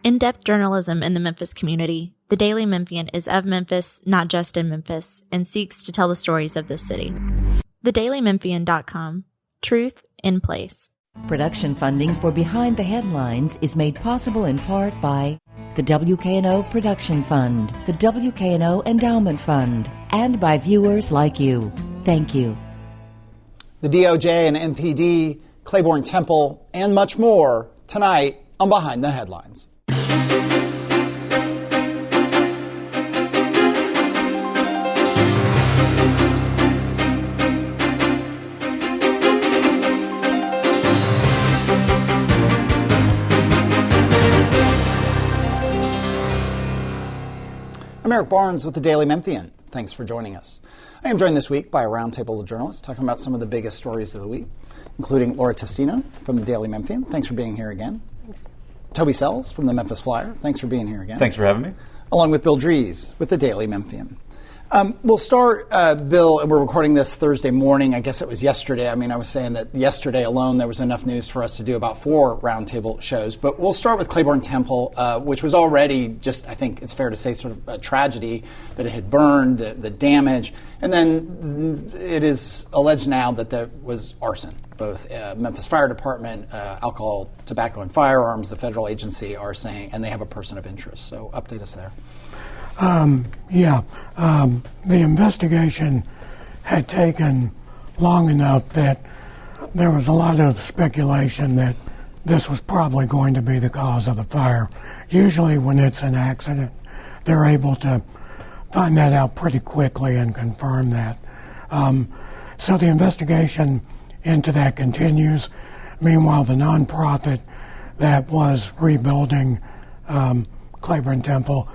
In-depth journalism in the Memphis community, the Daily Memphian is of Memphis, not just in Memphis, and seeks to tell the stories of this city. TheDailyMemphian.com. Truth in place. Production funding for Behind the Headlines is made possible in part by the WKNO Production Fund, the WKNO Endowment Fund, and by viewers like you. Thank you. The DOJ and MPD, Claiborne Temple, and much more tonight on Behind the Headlines. I'm Eric Barnes with the Daily Memphian. Thanks for joining us. I am joined this week by a roundtable of journalists talking about some of the biggest stories of the week, including Laura Testino from the Daily Memphian. Thanks for being here again. Thanks. Toby Sells from the Memphis Flyer. Thanks for being here again. Thanks for having me. Along with Bill Dries with the Daily Memphian. We'll start, Bill, we're recording this Thursday morning. I guess it was yesterday. I was saying that yesterday alone there was enough news for us to do about 4 roundtable shows. But we'll start with Claiborne Temple, which was already just, I think it's fair to say, sort of a tragedy that it had burned, the damage. And then it is alleged now that there was arson. Both Memphis Fire Department, Alcohol, Tobacco, and Firearms, the federal agency, are saying, and they have a person of interest. So update us there. The investigation had taken long enough that there was a lot of speculation that this was probably going to be the cause of the fire. Usually when it's an accident, they're able to find that out pretty quickly and confirm that. So the investigation into that continues. Meanwhile, the nonprofit that was rebuilding Claiborne Temple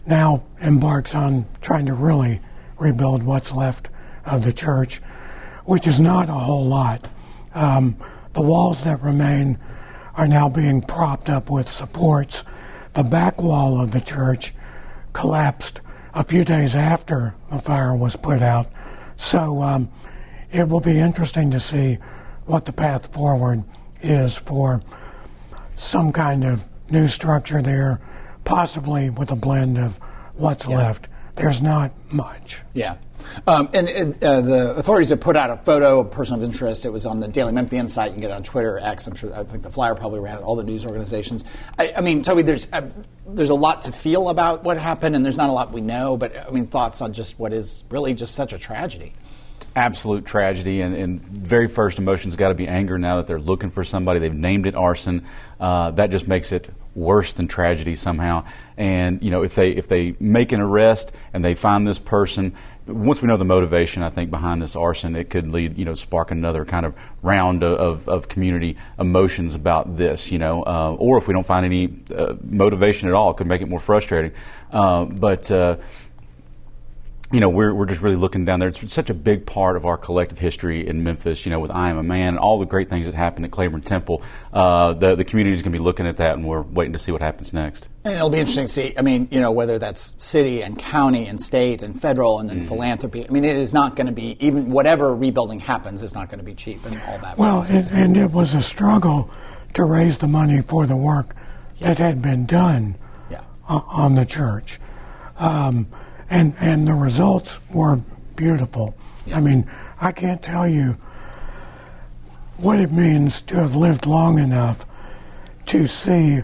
now embarks on trying to really rebuild what's left of the church, which is not a whole lot. The walls that remain are now being propped up with supports. The back wall of the church collapsed a few days after the fire was put out. So it will be interesting to see what the path forward is for some kind of new structure there, possibly with a blend of what's left. There's not much. Yeah. The authorities have put out a photo, a person of interest. It was on the Daily Memphian site. You can get it on Twitter, X. I think the Flyer probably ran it, all the news organizations. Toby, there's a lot to feel about what happened, and there's not a lot we know, but, thoughts on just what is really just such a tragedy. Absolute tragedy, and very first emotion's got to be anger now that they're looking for somebody. They've named it arson. That just makes it worse than tragedy somehow. And if they make an arrest and they find this person, once we know the motivation, I think, behind this arson, it could lead, spark another kind of round of community emotions about this, or if we don't find any motivation at all, it could make it more frustrating. We're just really looking down there. It's such a big part of our collective history in Memphis, with I Am a Man and all the great things that happened at Claiborne Temple. The community is going to be looking at that, and we're waiting to see what happens next. And it'll be interesting to see, whether that's city and county and state and federal and then philanthropy. It is not going to be, even whatever rebuilding happens, it's not going to be cheap and all that. Well, and it was a struggle to raise the money for the work that had been done on the church. And the results were beautiful. Yeah. I can't tell you what it means to have lived long enough to see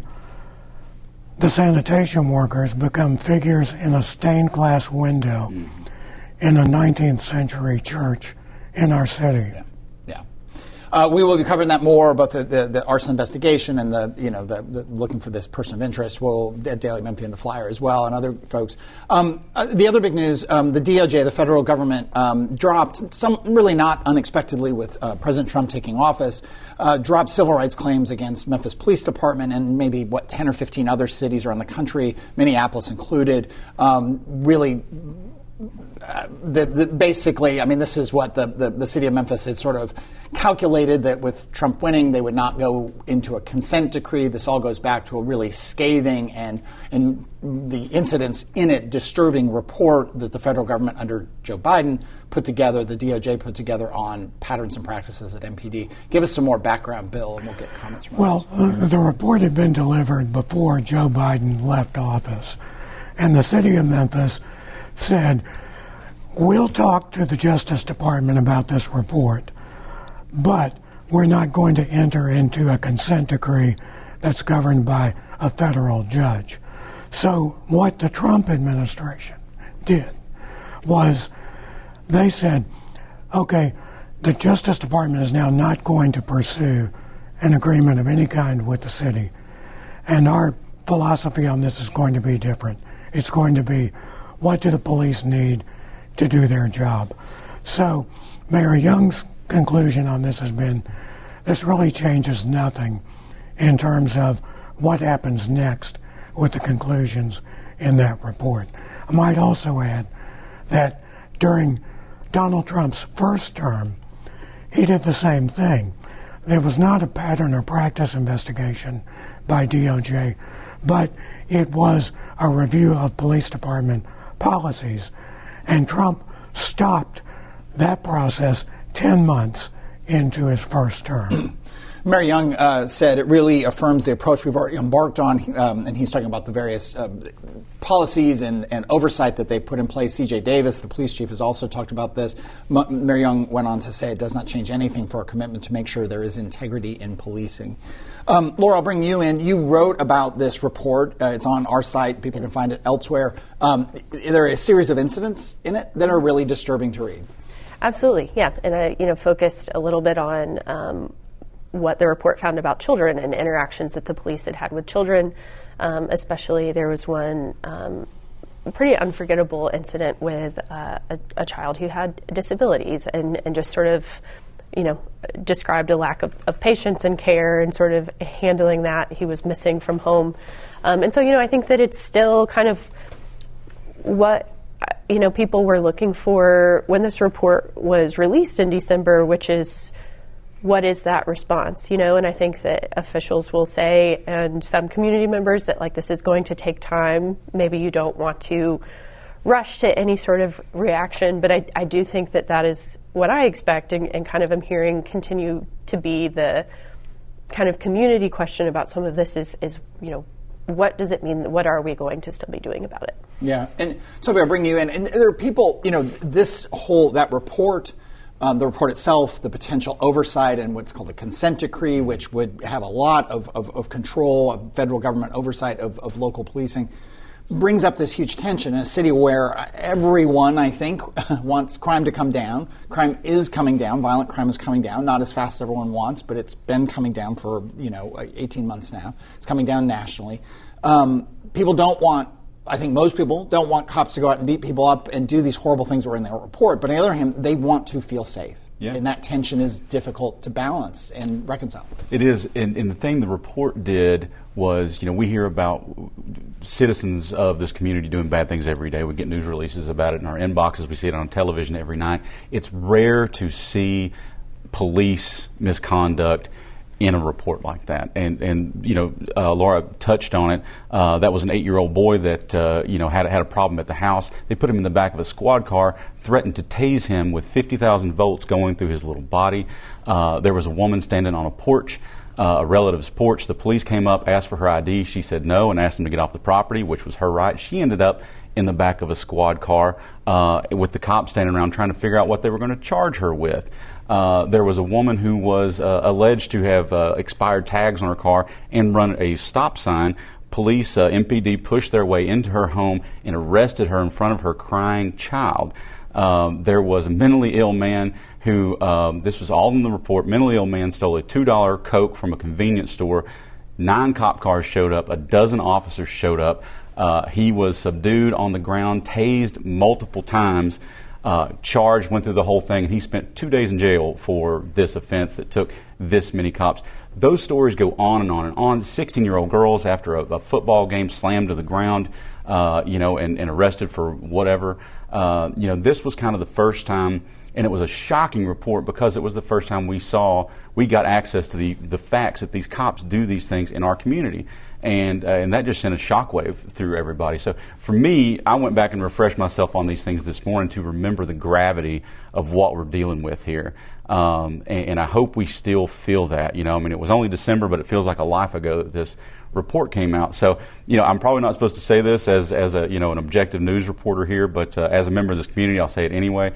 the sanitation workers become figures in a stained glass window in a 19th century church in our city. Yeah. We will be covering that more, both the arson investigation and the looking for this person of interest. We'll at Daily Memphian, the Flyer as well, and other folks. The other big news: the DOJ, the federal government, dropped some really not unexpectedly with President Trump taking office, dropped civil rights claims against Memphis Police Department and maybe 10 or 15 other cities around the country, Minneapolis included. Really basically, I mean, this is what the city of Memphis had sort of calculated, that with Trump winning, they would not go into a consent decree. This all goes back to a really scathing and the incidents in it disturbing report that the federal government under Joe Biden put together, the DOJ put together on patterns and practices at MPD. Give us some more background, Bill, and we'll get comments from others. The report had been delivered before Joe Biden left office, and the city of Memphis said, we'll talk to the Justice Department about this report, but we're not going to enter into a consent decree that's governed by a federal judge. So what the Trump administration did was they said, okay, the Justice Department is now not going to pursue an agreement of any kind with the city, and our philosophy on this is going to be different. It's going to be, what do the police need to do their job? So Mayor Young's conclusion on this has been, this really changes nothing in terms of what happens next with the conclusions in that report. I might also add that during Donald Trump's first term, he did the same thing. There was not a pattern or practice investigation by DOJ, but it was a review of police department policies. And Trump stopped that process 10 months into his first term. Mayor Young said it really affirms the approach we've already embarked on, and he's talking about the various policies and oversight that they put in place. C.J. Davis, the police chief, has also talked about this. Mayor Young went on to say it does not change anything for our commitment to make sure there is integrity in policing. Laura, I'll bring you in. You wrote about this report. It's on our site. People can find it elsewhere. There are a series of incidents in it that are really disturbing to read. Absolutely, yeah. And I focused a little bit on what the report found about children and interactions that the police had with children. Especially there was one pretty unforgettable incident with a child who had disabilities and just sort of, described a lack of patience and care and sort of handling that. He was missing from home. And so, I think that it's still kind of what, people were looking for when this report was released in December, which is, what is that response? And I think that officials will say, and some community members, that this is going to take time. Maybe you don't want to rush to any sort of reaction, but I do think that is what I expect and kind of am hearing continue to be the kind of community question about some of this is what does it mean? What are we going to still be doing about it? Yeah, and so I'll bring you in. And there are people, that report, the report itself, the potential oversight and what's called a consent decree, which would have a lot of control, of federal government oversight of local policing, brings up this huge tension in a city where everyone, I think, wants crime to come down. Crime is coming down. Violent crime is coming down, not as fast as everyone wants, but it's been coming down for 18 months now. It's coming down nationally. People don't want, I think most people don't want cops to go out and beat people up and do these horrible things that were in their report. But on the other hand, they want to feel safe. Yeah. And that tension is difficult to balance and reconcile. It is. And the thing the report did was, we hear about citizens of this community doing bad things every day. We get news releases about it in our inboxes. We see it on television every night. It's rare to see police misconduct in a report like that. And Laura touched on it. That was an 8-year-old boy that, had a problem at the house. They put him in the back of a squad car, threatened to tase him with 50,000 volts going through his little body. There was a woman standing on a porch, a relative's porch. The police came up, asked for her ID. She said no and asked him to get off the property, which was her right. She ended up in the back of a squad car with the cops standing around trying to figure out what they were going to charge her with. There was a woman who was alleged to have expired tags on her car and run a stop sign. Police, MPD, pushed their way into her home and arrested her in front of her crying child. There was a mentally ill man who, this was all in the report, mentally ill man stole a $2 Coke from a convenience store. 9 cop cars showed up. A dozen officers showed up. He was subdued on the ground, tased multiple times. Charged, went through the whole thing, and he spent 2 days in jail for this offense that took this many cops. those stories go on and on and on. 16-year-old girls after a football game slammed to the ground, and arrested for whatever. This was kind of the first time, and it was a shocking report because it was the first time we got access to the facts that these cops do these things in our community. And that just sent a shockwave through everybody. So for me, I went back and refreshed myself on these things this morning to remember the gravity of what we're dealing with here. And I hope we still feel that. It was only December, but it feels like a life ago that this report came out. So, I'm probably not supposed to say this as an objective news reporter here, but as a member of this community, I'll say it anyway.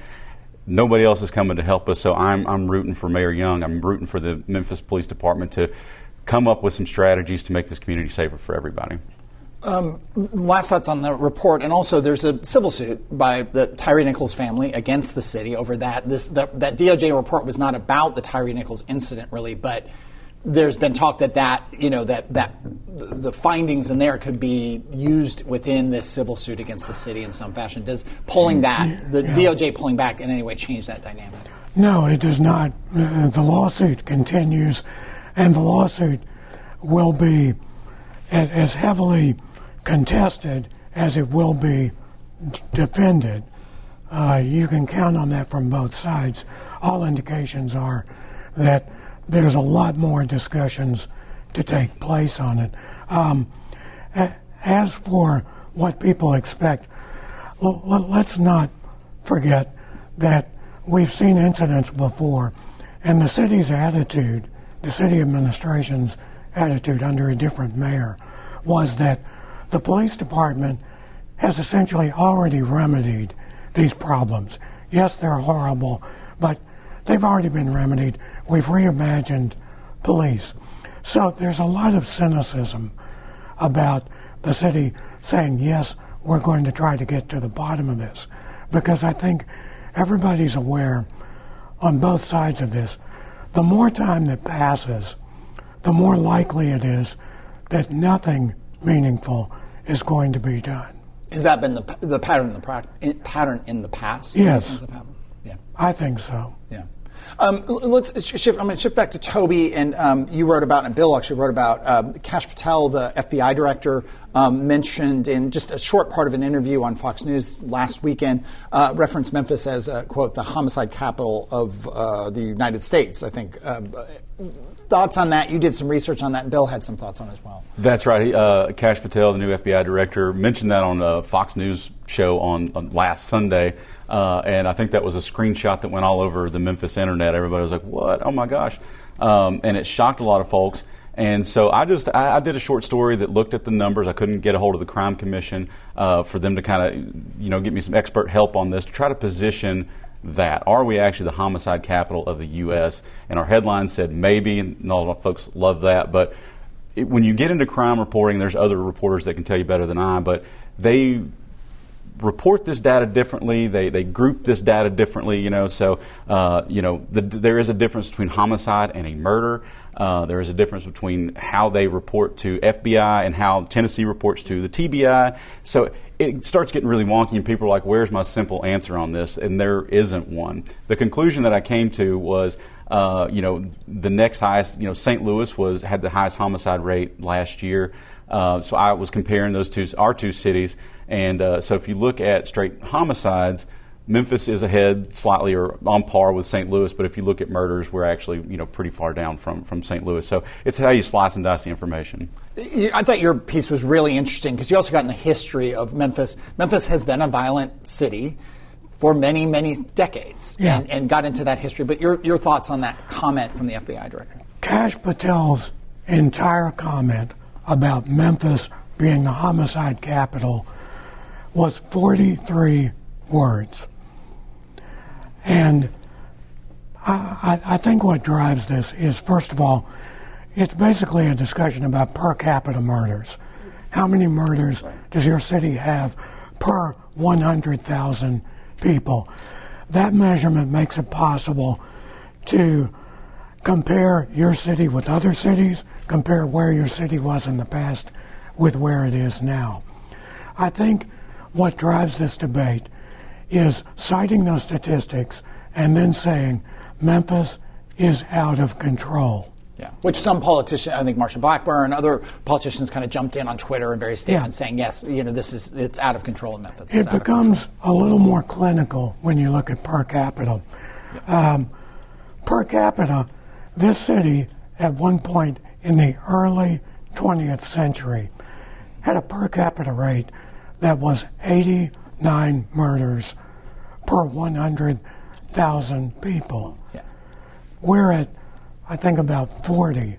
Nobody else is coming to help us, so I'm rooting for Mayor Young. I'm rooting for the Memphis Police Department to come up with some strategies to make this community safer for everybody. Last thoughts on the report, and also there's a civil suit by the Tyree Nichols family against the city over that. That DOJ report was not about the Tyree Nichols incident, really, but there's been talk that the findings in there could be used within this civil suit against the city in some fashion. Does DOJ pulling back in any way change that dynamic? No, it does not. The lawsuit continues, and the lawsuit will be as heavily contested as it will be defended. You can count on that from both sides. All indications are that there's a lot more discussions to take place on it. As for what people expect, let's not forget that we've seen incidents before, and the city's attitude, the city administration's attitude under a different mayor, was that the police department has essentially already remedied these problems. Yes, they're horrible, but they've already been remedied. We've reimagined police. So there's a lot of cynicism about the city saying, yes, we're going to try to get to the bottom of this. Because I think everybody's aware on both sides of this, the more time that passes, the more likely it is that nothing meaningful is going to be done. Has that been the pattern in the past? Yes. Yeah. I think so. Yeah. Let's shift. I'm going to shift back to Toby, and you wrote about, and Bill actually wrote about Kash Patel, the FBI director, mentioned in just a short part of an interview on Fox News last weekend, referenced Memphis as, quote, the homicide capital of the United States, I think. Thoughts on that? You did some research on that, and Bill had some thoughts on it as well. That's right. Kash Patel, the new FBI director, mentioned that on a Fox News show on last Sunday, and I think that was a screenshot that went all over the Memphis internet. Everybody was like, what? Oh, my gosh. And it shocked a lot of folks. And so I did a short story that looked at the numbers. I couldn't get a hold of the Crime Commission for them to kind of, get me some expert help on this, to try to position that. Are we actually the homicide capital of the U.S.? And our headline said maybe, and a lot of folks love that. But when you get into crime reporting, there's other reporters that can tell you better than I, but they report this data differently. They group this data differently, So, there is a difference between homicide and a murder. There is a difference between how they report to FBI and how Tennessee reports to the TBI. So it starts getting really wonky, and people are like, where's my simple answer on this? And there isn't one. The conclusion that I came to was, the next highest, St. Louis had the highest homicide rate last year. So I was comparing our two cities. And so if you look at straight homicides, Memphis is ahead slightly or on par with St. Louis, but if you look at murders, we're actually pretty far down from St. Louis. So it's how you slice and dice the information. I thought your piece was really interesting because you also got in the history of Memphis. Memphis has been a violent city for many, many decades, and got into that history. But your thoughts on that comment from the FBI director? Kash Patel's entire comment about Memphis being the homicide capital was 43 words. And I think what drives this is, first of all, it's basically a discussion about per capita murders. How many murders does your city have per 100,000 people? That measurement makes it possible to compare your city with other cities, compare where your city was in the past with where it is now. I think what drives this debate is citing those statistics and then saying Memphis is out of control. Yeah, which some politicians, I think Marsha Blackburn, other politicians kind of jumped in on Twitter in various statements saying, yes, it's out of control in Memphis. It becomes a little more clinical when you look at per capita. Yeah. Per capita, this city at one point in the early 20th century had a per capita rate that was 89 murders per 100,000 people. Yeah. We're at, I think, about 40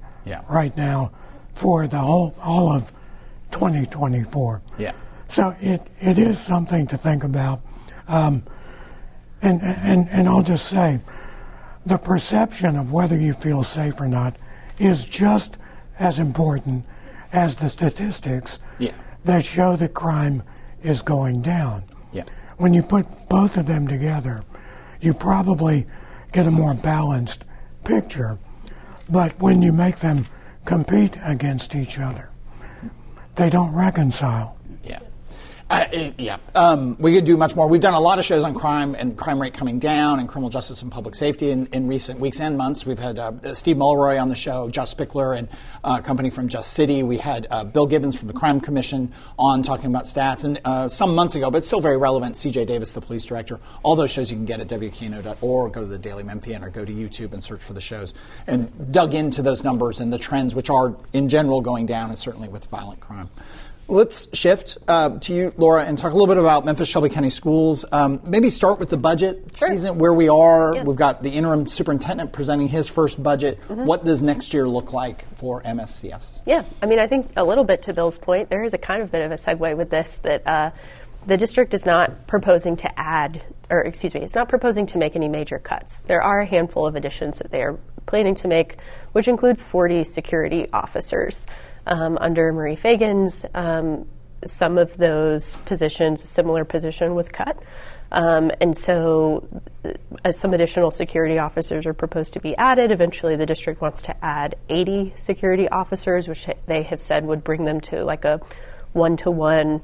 right now for the all of 2024. Yeah. So it is something to think about. And I'll just say, the perception of whether you feel safe or not is just as important as the statistics that show that crime is going down. Yeah. When you put both of them together, you probably get a more balanced picture. But when you make them compete against each other, they don't reconcile. We could do much more. We've done a lot of shows on crime and crime rate coming down and criminal justice and public safety in recent weeks and months. We've had Steve Mulroy on the show, Josh Spickler and company from Just City. We had Bill Gibbons from the Crime Commission on talking about stats. And some months ago, but still very relevant, CJ Davis, the police director. All those shows you can get at WKNO.org, go to the Daily Memphian, or go to YouTube and search for the shows. And dug into those numbers and the trends, which are in general going down, and certainly with violent crime. Let's shift to you, Laura, and talk a little bit about Memphis Shelby County Schools. Maybe start with the budget season, where we are. Yeah. We've got the interim superintendent presenting his first budget. Mm-hmm. What does next year look like for MSCS? Yeah, I mean, I think a little bit to Bill's point, there is a kind of bit of a segue with this that the district is not proposing to it's not proposing to make any major cuts. There are a handful of additions that they are planning to make, which includes 40 security officers. Under Marie Fagan's, some of those positions, a similar position was cut. And so some additional security officers are proposed to be added. Eventually, the district wants to add 80 security officers, which they have said would bring them to like a 1-to-1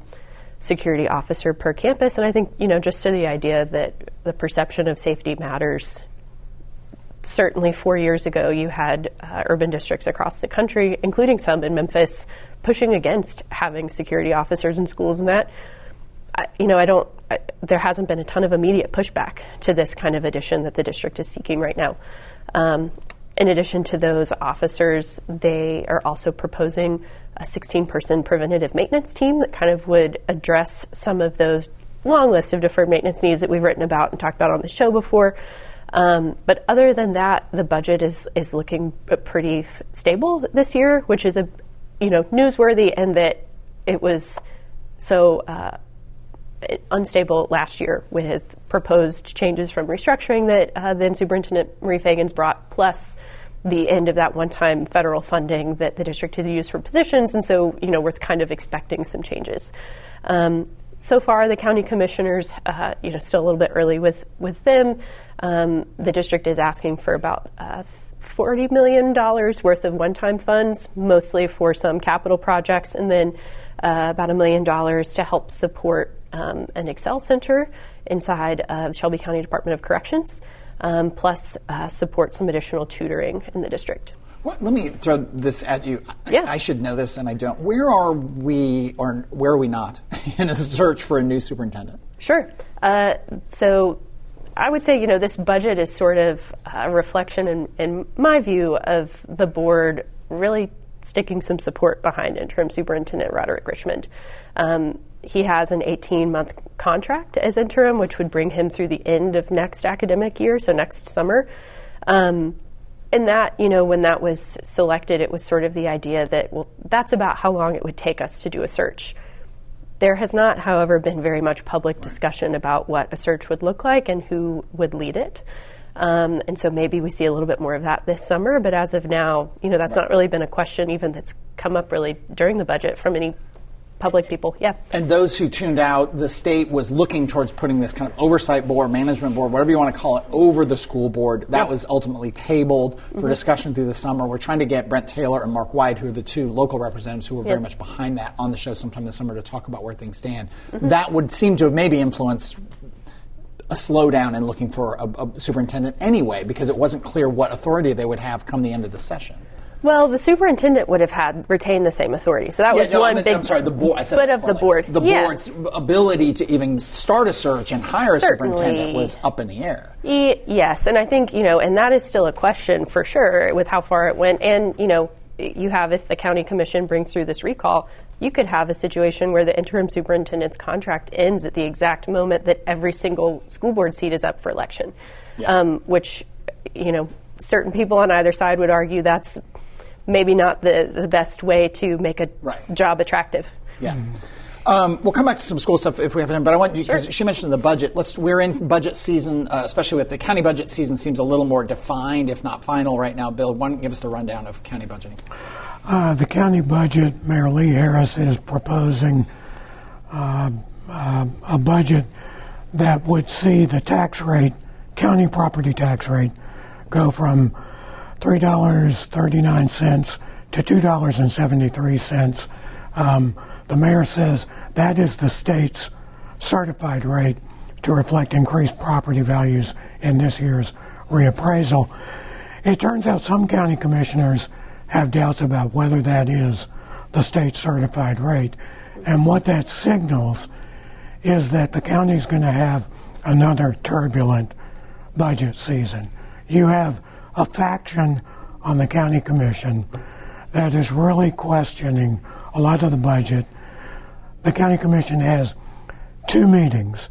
security officer per campus. And I think, just to the idea that the perception of safety matters. Certainly 4 years ago, you had urban districts across the country, including some in Memphis, pushing against having security officers in schools, and that, there hasn't been a ton of immediate pushback to this kind of addition that the district is seeking right now. In addition to those officers, they are also proposing a 16-person preventative maintenance team that kind of would address some of those long list of deferred maintenance needs that we've written about and talked about on the show before. But other than that, the budget is looking pretty stable this year, which is newsworthy, and that it was so unstable last year with proposed changes from restructuring that then Superintendent Marie Fagan's brought, plus the end of that one-time federal funding that the district has used for positions, and so we're kind of expecting some changes. So far, the county commissioners, still a little bit early with them. The district is asking for about $40 million worth of one-time funds, mostly for some capital projects, and then about $1 million to help support an Excel center inside of Shelby County Department of Corrections, plus support some additional tutoring in the district. Let me throw this at you. Yeah. I should know this, and I don't. Where are we, or where are we not, in a search for a new superintendent? Sure. So I would say, this budget is sort of a reflection, in my view, of the board really sticking some support behind interim superintendent Roderick Richmond. He has an 18-month contract as interim, which would bring him through the end of next academic year, so next summer. And that, when that was selected, it was sort of the idea that, that's about how long it would take us to do a search. There has not, however, been very much public discussion about what a search would look like and who would lead it. And so maybe we see a little bit more of that this summer. But as of now, that's not really been a question even that's come up really during the budget from any public people. Yeah. And those who tuned out, the state was looking towards putting this kind of oversight board, management board, whatever you want to call it, over the school board. That was ultimately tabled for discussion through the summer. We're trying to get Brent Taylor and Mark White, who are the two local representatives who were very much behind that, on the show sometime this summer to talk about where things stand. That would seem to have maybe influenced a slowdown in looking for a superintendent anyway, because it wasn't clear what authority they would have come the end of the session. Well, the superintendent would have retained the same authority. So that was one big. I'm sorry, the board. I said but of the board. The board's ability to even start a search and hire a superintendent was up in the air. Yes, and I think, and that is still a question for sure with how far it went. And, you have, if the county commission brings through this recall, you could have a situation where the interim superintendent's contract ends at the exact moment that every single school board seat is up for election, which, certain people on either side would argue that's maybe not the best way to make a job attractive. Yeah. We'll come back to some school stuff if we have time, but I want you, because she mentioned the budget. We're in budget season, especially with the county budget season seems a little more defined, if not final right now. Bill, why don't you give us the rundown of county budgeting? The county budget, Mayor Lee Harris is proposing a budget that would see the tax rate, county property tax rate, go from $3.39 to $2.73. The mayor says that is the state's certified rate to reflect increased property values in this year's reappraisal. It turns out some county commissioners have doubts about whether that is the state certified rate. And what that signals is that the county's going to have another turbulent budget season. You have a faction on the county commission that is really questioning a lot of the budget. The county commission has 2 meetings,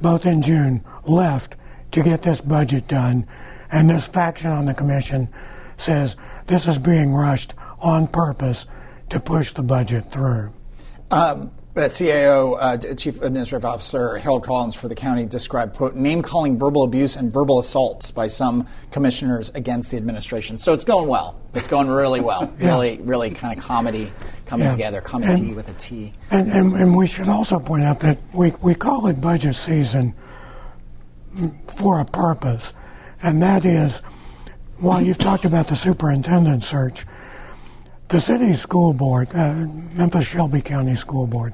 both in June, left to get this budget done, and this faction on the commission says this is being rushed on purpose to push the budget through. CAO, Chief Administrative Officer Harold Collins for the county described, quote, name-calling verbal abuse and verbal assaults by some commissioners against the administration. So it's going well. It's going really well. Really kind of comedy coming together, comedy with a T. And we should also point out that we call it budget season for a purpose, and that is, while you've talked about the superintendent search, the city school board, Memphis Shelby County School Board,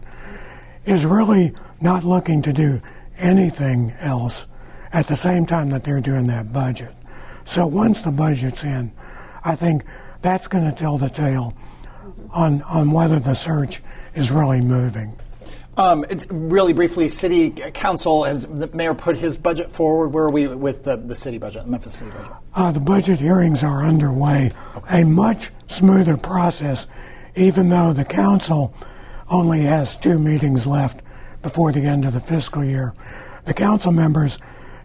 is really not looking to do anything else at the same time that they're doing that budget. So once the budget's in, I think that's going to tell the tale on whether the search is really moving. It's really briefly, City Council, has the mayor put his budget forward? Where are we with the city budget, the Memphis City budget? The budget hearings are underway. Okay. A much smoother process, even though the council only has 2 meetings left before the end of the fiscal year. The council members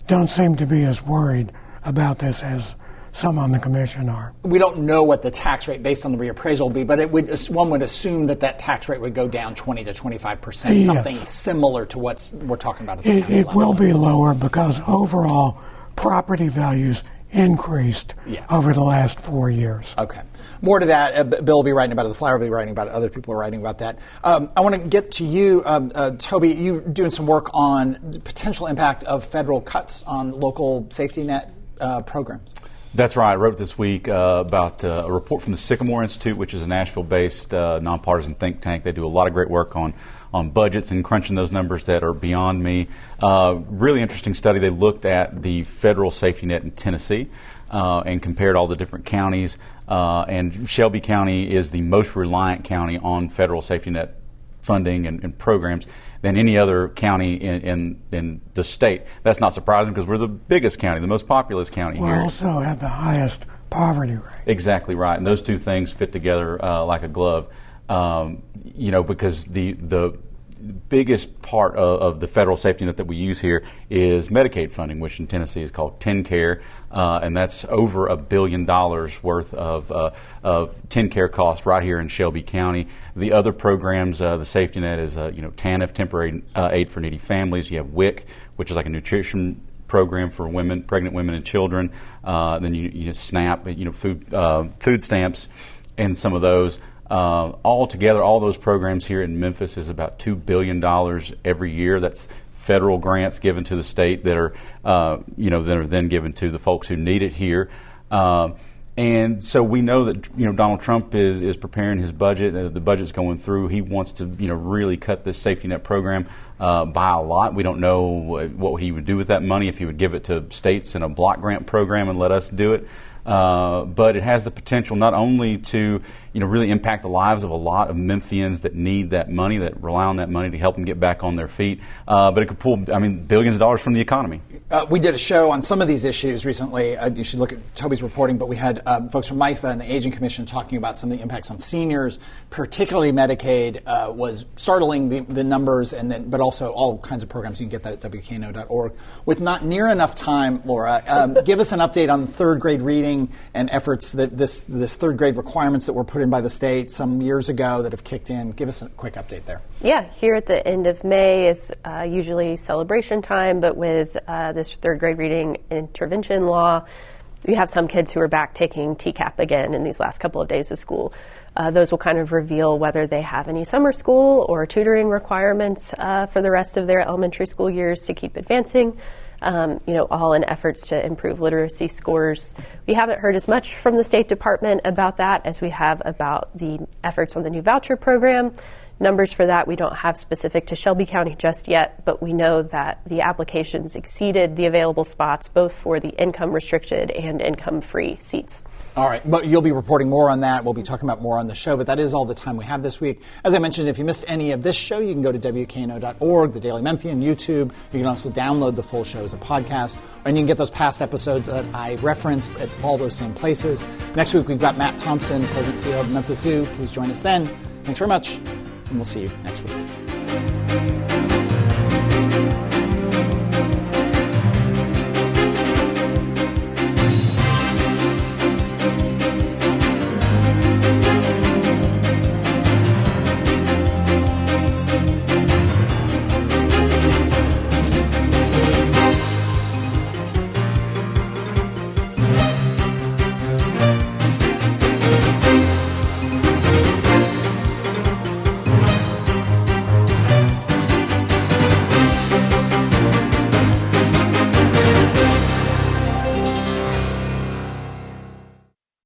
don't seem to be as worried about this as some on the commission are. We don't know what the tax rate based on the reappraisal will be, but one would assume that tax rate would go down 20 to 25%, yes. Something similar to what we're talking about at the county level. It will be lower because overall property values increased over the last 4 years. Okay. More to that. Bill will be writing about it. The Flyer will be writing about it. Other people are writing about that. I want to get to you, Toby. You're doing some work on the potential impact of federal cuts on local safety net programs. That's right. I wrote this week about a report from the Sycamore Institute, which is a Nashville-based nonpartisan think tank. They do a lot of great work on budgets and crunching those numbers that are beyond me. Really interesting study. They looked at the federal safety net in Tennessee and compared all the different counties. And Shelby County is the most reliant county on federal safety net funding and programs than any other county in the state. That's not surprising because we're the biggest county, the most populous county here. We also have the highest poverty rate. Exactly right, and those two things fit together like a glove. Because the biggest part of the federal safety net that we use here is Medicaid funding, which in Tennessee is called TennCare, and that's over $1 billion worth of TennCare cost right here in Shelby County. The other programs, the safety net is TANF, temporary aid for needy families. You have WIC, which is like a nutrition program for women, pregnant women and children. Then you SNAP, food stamps, and some of those. All together, all those programs here in Memphis is about $2 billion every year. That's federal grants given to the state that are, that are then given to the folks who need it here. And so we know that Donald Trump is preparing his budget. The budget's going through. He wants to really cut this safety net program by a lot. We don't know what he would do with that money, if he would give it to states in a block grant program and let us do it. but it has the potential not only to really impact the lives of a lot of Memphians that need that money, that rely on that money to help them get back on their feet, but it could pull, billions of dollars from the economy. We did a show on some of these issues recently. You should look at Toby's reporting, but we had folks from MIFA and the Aging Commission talking about some of the impacts on seniors, particularly Medicaid was startling, the numbers, but also all kinds of programs. You can get that at WKNO.org. With not near enough time, Laura, give us an update on third grade reading and efforts that this third grade requirements that were put in by the state some years ago that have kicked in. Give us a quick update there. Yeah, here at the end of May is usually celebration time, but with this third grade reading intervention law, we have some kids who are back taking TCAP again in these last couple of days of school. Those will kind of reveal whether they have any summer school or tutoring requirements for the rest of their elementary school years to keep advancing. All in efforts to improve literacy scores. We haven't heard as much from the State Department about that as we have about the efforts on the new voucher program. Numbers for that we don't have specific to Shelby County just yet, but we know that the applications exceeded the available spots both for the income-restricted and income-free seats. All right, but you'll be reporting more on that. We'll be talking about more on the show, but that is all the time we have this week. As I mentioned, if you missed any of this show, you can go to WKNO.org, the Daily Memphian, YouTube. You can also download the full show as a podcast, and you can get those past episodes that I referenced at all those same places. Next week, we've got Matt Thompson, President and CEO of Memphis Zoo. Please join us then. Thanks very much, and we'll see you next week.